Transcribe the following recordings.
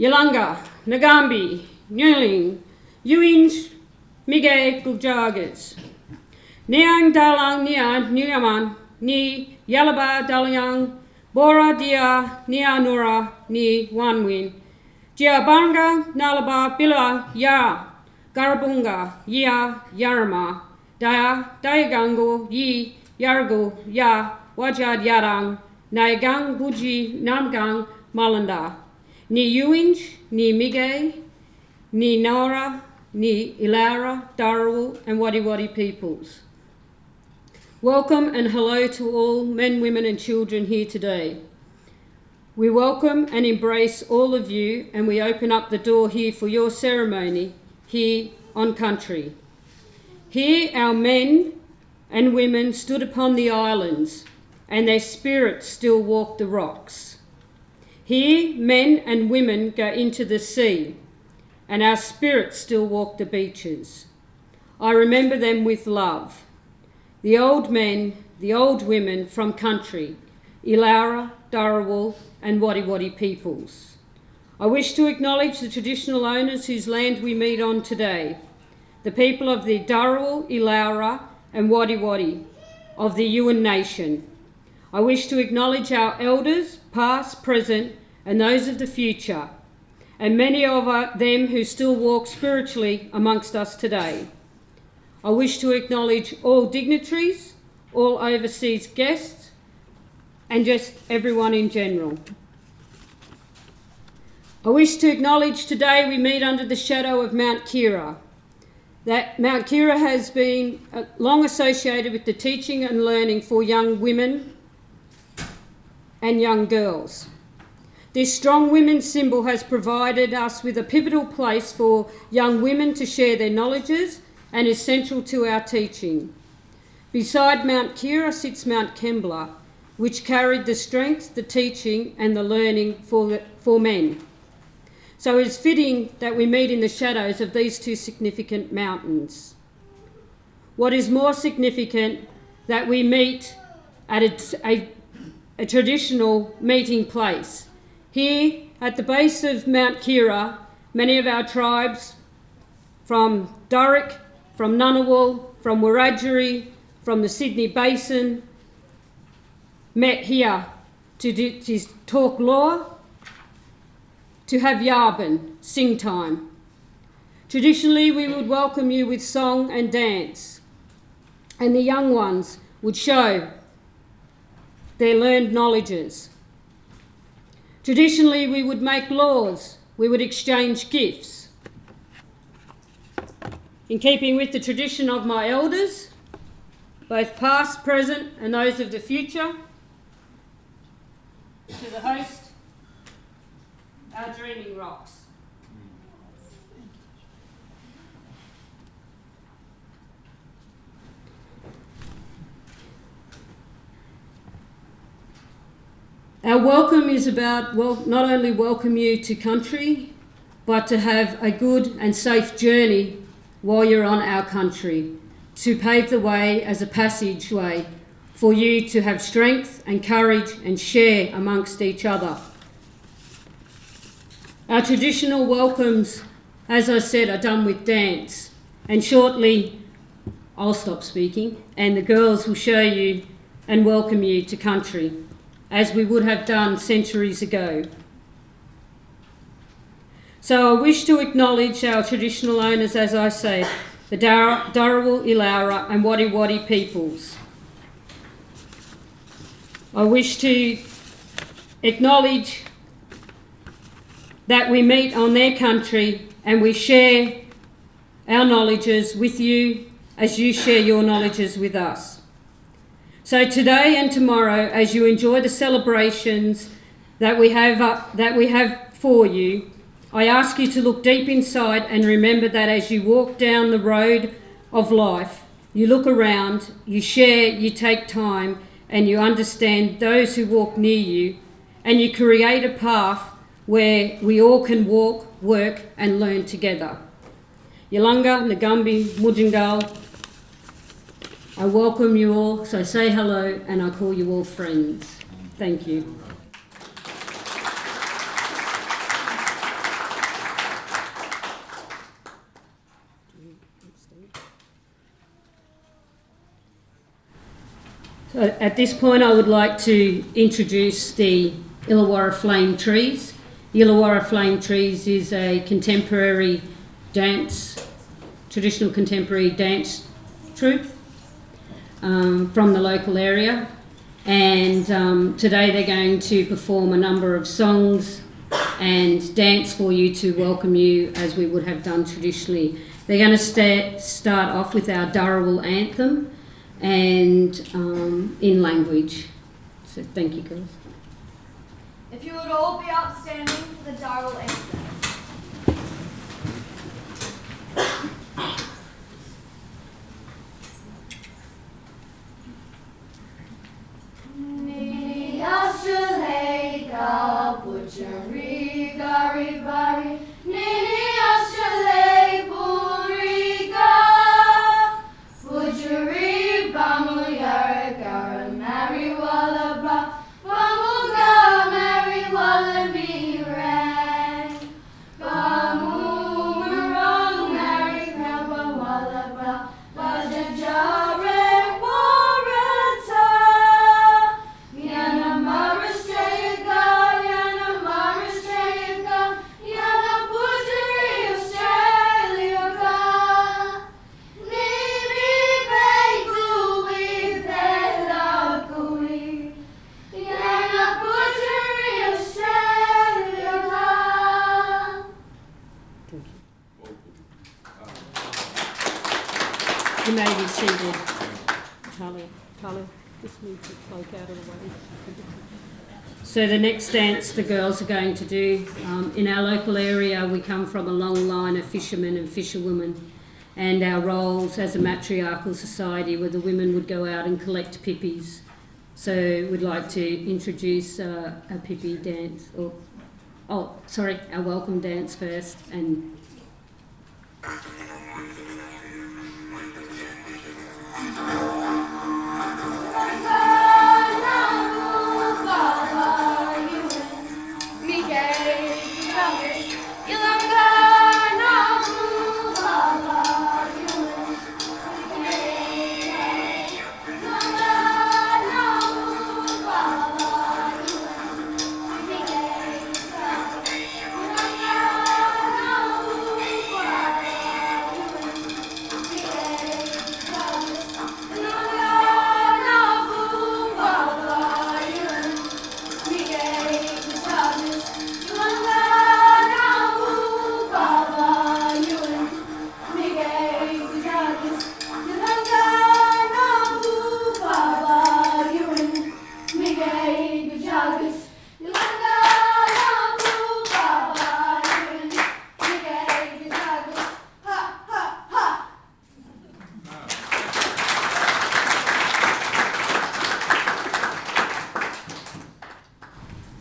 Yalanga, Nagambi, Nyuling, Yuinj, Mige, Gugjagas. Niang Dalang Nia Nuyaman, Ni Yalaba Dalyang, Bora Dia Nia Nura, Ni Wanwin. Jiabanga, Nalaba, Bila, Ya, Garabunga, Ya, Yarama, Daya, Dayagango, Yi, Yargo, Ya, Wajad Yarang, Naigang, Buji, Namgang, Malanda. Ni Yuinj, ni Mige, ni Nora, ni Ilara, Darawal and Wadi Wadi peoples. Welcome and hello to all men, women and children here today. We welcome and embrace all of you, and we open up the door here for your ceremony here on country. Here our men and women stood upon the islands, and their spirits still walk the rocks. Here men and women go into the sea, and our spirits still walk the beaches. I remember them with love. The old men, the old women from country, Ilara, Darawal and Wadi Wadi peoples. I wish to acknowledge the traditional owners whose land we meet on today, the people of the Darawal, Ilara and Wadi Wadi of the Yuin Nation. I wish to acknowledge our elders, past, present and those of the future, and many of them who still walk spiritually amongst us today. I wish to acknowledge all dignitaries, all overseas guests, and just everyone in general. I wish to acknowledge today we meet under the shadow of Mount Kira. That Mount Kira has been long associated with the teaching and learning for young women and young girls. This strong women's symbol has provided us with a pivotal place for young women to share their knowledges and is central to our teaching. Beside Mount Kira sits Mount Kembla, which carried the strength, the teaching and the learning for men. So it is fitting that we meet in the shadows of these two significant mountains. What is more significant, that we meet at a traditional meeting place. Here at the base of Mount Kira, many of our tribes from Durrock, from Ngunnawal, from Wiradjuri, from the Sydney Basin, met here to talk law, to have Yarbin, sing time. Traditionally, we would welcome you with song and dance, and the young ones would show their learned knowledges. Traditionally, we would make laws, we would exchange gifts. In keeping with the tradition of my elders, both past, present and those of the future, to the host, our dreaming rocks. Our welcome is about, not only welcome you to country, but to have a good and safe journey while you're on our country, to pave the way as a passageway for you to have strength and courage and share amongst each other. Our traditional welcomes, as I said, are done with dance, and shortly I'll stop speaking and the girls will show you and welcome you to country, as we would have done centuries ago. So I wish to acknowledge our traditional owners, as I say, the Darawal, Ilara and Wadi Wadi peoples. I wish to acknowledge that we meet on their country and we share our knowledges with you as you share your knowledges with us. So today and tomorrow, as you enjoy the celebrations that we have for you, I ask you to look deep inside and remember that as you walk down the road of life, you look around, you share, you take time, and you understand those who walk near you, and you create a path where we all can walk, work, and learn together. Yalanga, Nagambi, Mujingal, I welcome you all, so say hello, and I call you all friends. Thank you. At this point, I would like to introduce the Illawarra Flame Trees. The Illawarra Flame Trees is a contemporary dance, traditional contemporary dance troupe from the local area, and today they're going to perform a number of songs and dance for you to welcome you as we would have done traditionally. They're going to start off with our Dharawal anthem and in language. So thank you, girls. If you would all be outstanding for the Dharawal anthem. Australia, butchery, gari bari, Nini Australia, Puriga, butchery, Bamu Yara, Gara, Mary Wallaba, Bamuga, Mary Wallaby, Ran, Bamu Murong, Mary Grandpa Wallaba, Bajajare. You may be seated. Talia, just move the cloak out of the way. So the next dance the girls are going to do, in our local area we come from a long line of fishermen and fisherwomen, and our roles as a matriarchal society where the women would go out and collect pippies. So we'd like to introduce a pippy dance, our welcome dance first. And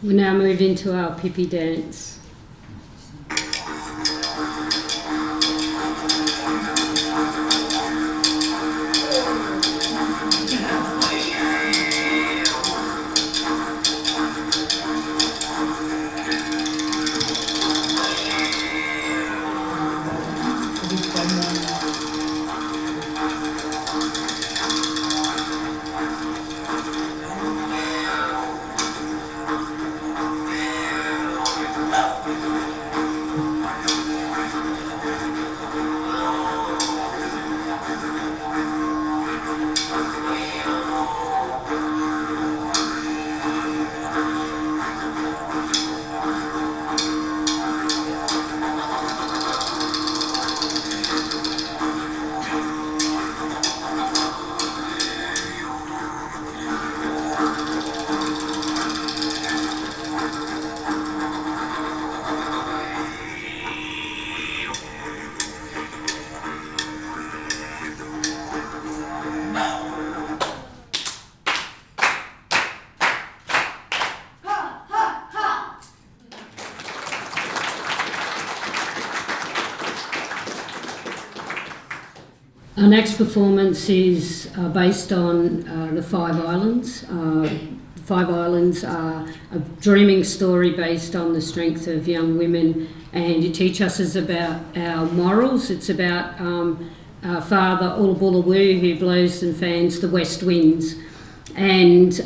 we now move into our pippy dance. Our next performance is based on the Five Islands. The Five Islands are a dreaming story based on the strength of young women, and it teaches us about our morals. It's about our father, Ulbulawu, who blows and fans the west winds. And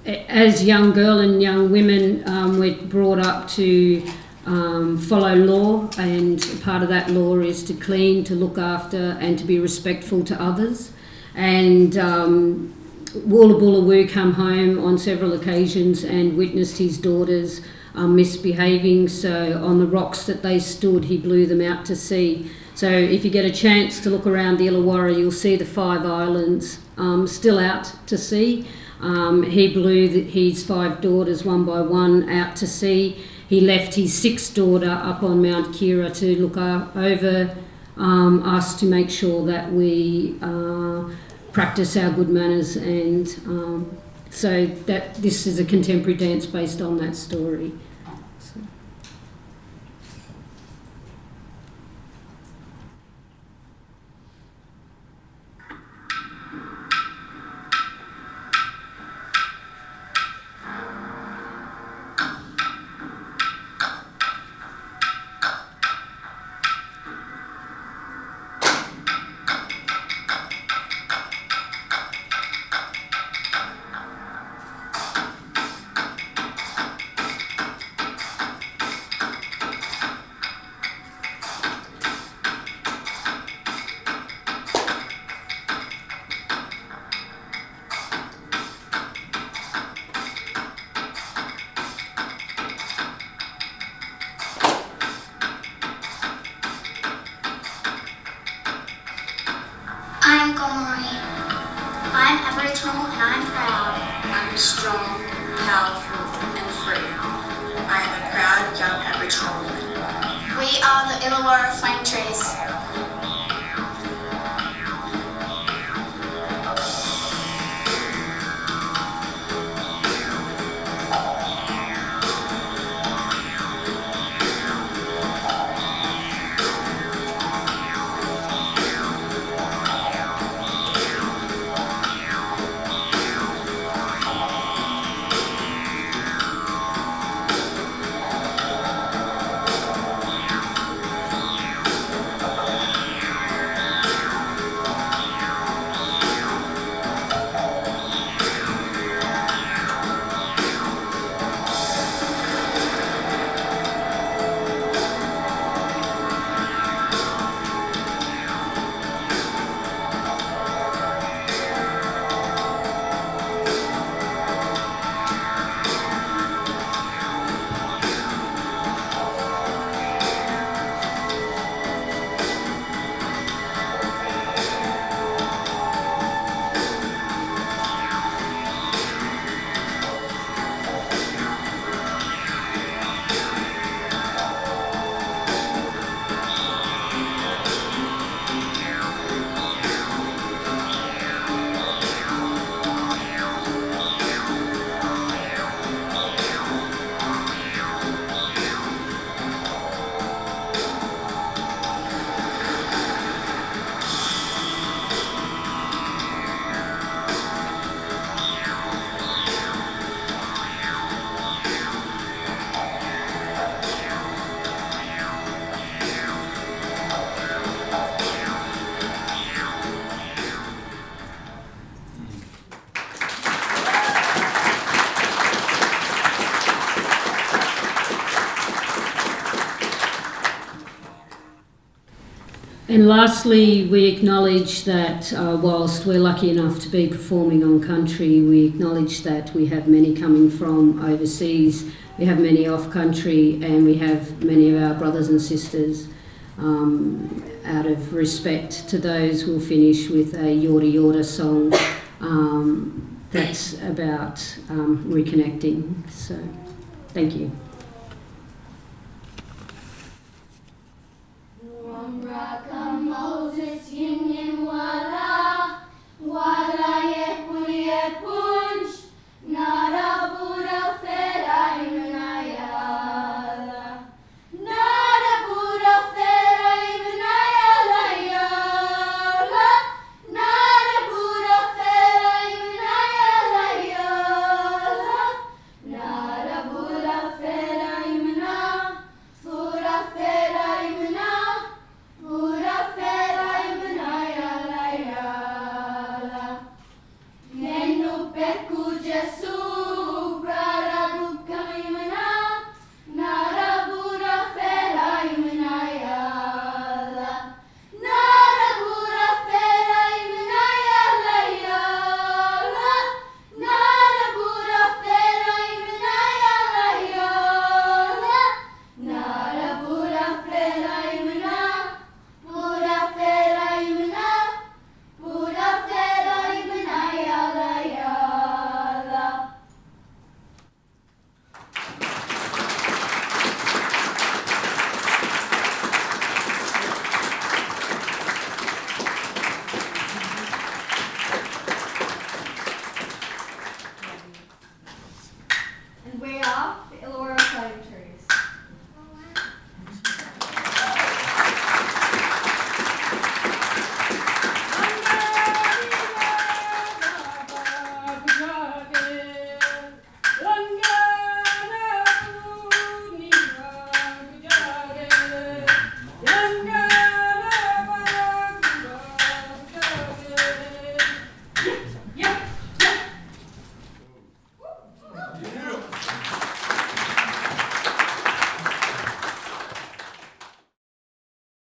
as young girl and young women, we're brought up to follow law, and part of that law is to clean, to look after, and to be respectful to others. And Woola Woo come home on several occasions and witnessed his daughters misbehaving. So on the rocks that they stood, he blew them out to sea. So if you get a chance to look around the Illawarra, you'll see the 5 islands still out to sea. He blew his 5 daughters one by one out to sea. He left his 6th daughter up on Mount Kira to look over us, to make sure that we practice our good manners, and so that this is a contemporary dance based on that story. So. I'm Gomori. I'm Aboriginal and I'm proud. I'm strong, powerful, and free. I am a proud young Aboriginal woman. We are the Illawarra Flame Trees. And lastly, we acknowledge that whilst we're lucky enough to be performing on country, we acknowledge that we have many coming from overseas, we have many off country, and we have many of our brothers and sisters. Out of respect to those, we'll finish with a Yorta Yorta song that's about reconnecting. So, thank you.